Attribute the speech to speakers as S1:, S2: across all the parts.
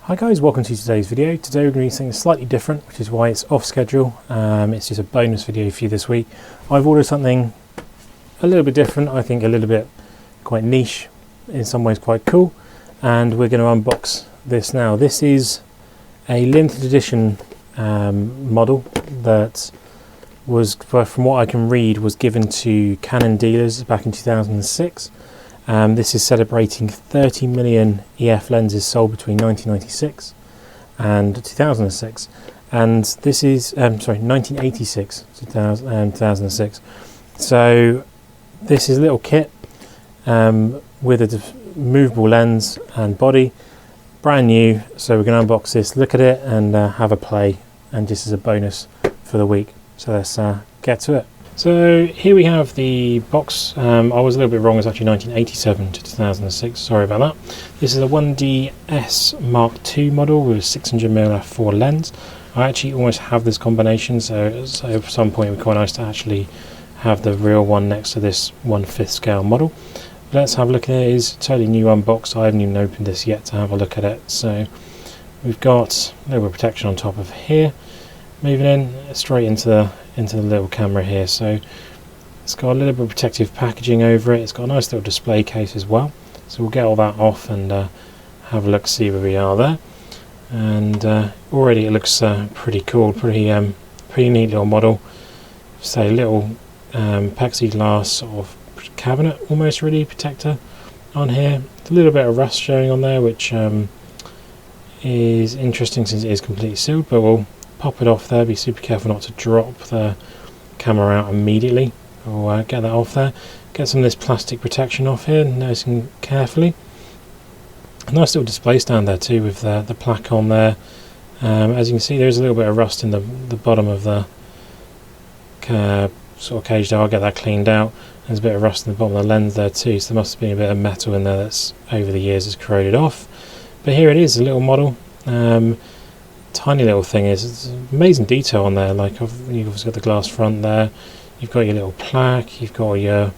S1: Hi guys, welcome to today's video. Today we're going to do something slightly different, which is why it's off schedule. It's just a bonus video for you this week. I've ordered something a little bit different, I think a little bit quite niche, in some ways quite cool, and we're going to unbox this now. This is a limited edition model that was, from what I can read, was given to Canon dealers back in 2006. This is celebrating 30 million EF lenses sold between 1996 and 2006, and this is 1986 to 2006. So this is a little kit with a movable lens and body, brand new. So we're going to unbox this, look at it, and have a play, and just as a bonus for the week. So let's get to it. So here we have the box. I was a little bit wrong, it's actually 1987 to 2006, sorry about that. This is a 1DS MKii model with a 600mm f4 lens. I actually almost have this combination, so at some point it would be quite nice to actually have the real one next to this 1/5 scale model. Let's have a look at it. It is a totally new unbox. I haven't even opened this yet to have a look at it. So we've got a little bit of protection on top of here. Moving in straight into the little camera here, so it's got a little bit of protective packaging over it. It's got a nice little display case as well, so we'll get all that off and have a look, see where we are there. And already it looks pretty cool, pretty neat little model. So a little plexiglass sort of cabinet, almost really protector on here. A little bit of rust showing on there, which is interesting since it is completely sealed, but we'll pop it off there. Be super careful not to drop the camera out immediately. We'll get that off there. Get some of this plastic protection off here, nice and carefully. A nice little display stand there too, with the plaque on there. As you can see, there's a little bit of rust in the bottom of the sort of cage there. I'll get that cleaned out. There's a bit of rust in the bottom of the lens there too, so there must have been a bit of metal in there that's over the years has corroded off. But here it is, a little model. Tiny little thing is, it's amazing detail on there. Like, you've obviously got the glass front there, you've got your little plaque, you've got your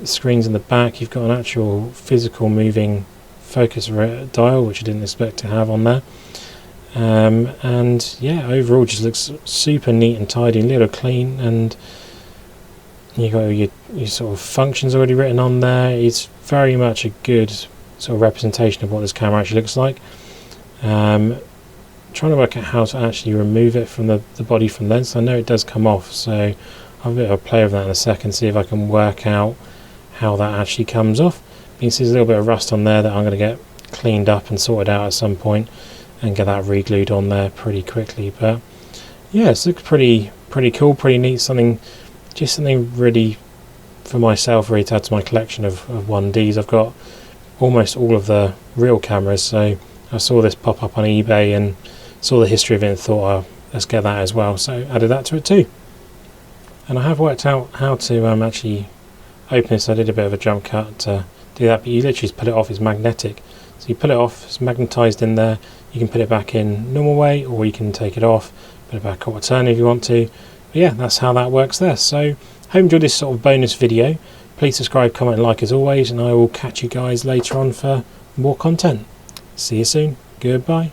S1: screens in the back, you've got an actual physical moving focus dial, which I didn't expect to have on there. And yeah, overall just looks super neat and tidy, a little clean, and you got your sort of functions already written on there. It's very much a good sort of representation of what this camera actually looks like. Trying to work out how to actually remove it from the body from lens. I know it does come off, so I'll have a bit of a play with that in a second, see if I can work out how that actually comes off. You can see there's a little bit of rust on there that I'm going to get cleaned up and sorted out at some point and get that re-glued on there pretty quickly. But yeah, it looks pretty cool, pretty neat. Something really for myself, really to add to my collection of 1Ds. I've got almost all of the real cameras, so I saw this pop up on eBay and saw the history of it and thought, oh, let's get that as well, so added that to it too. And I have worked out how to actually open this. I did a bit of a jump cut to do that, but you literally just pull it off. It's magnetic, so you pull it off, it's magnetized in there. You can put it back in normal way, or you can take it off, put it back quarter turn if you want to. But yeah, that's how that works there. So hope you enjoyed this sort of bonus video. Please subscribe, comment and like as always, and I will catch you guys later on for more content. See you soon. Goodbye.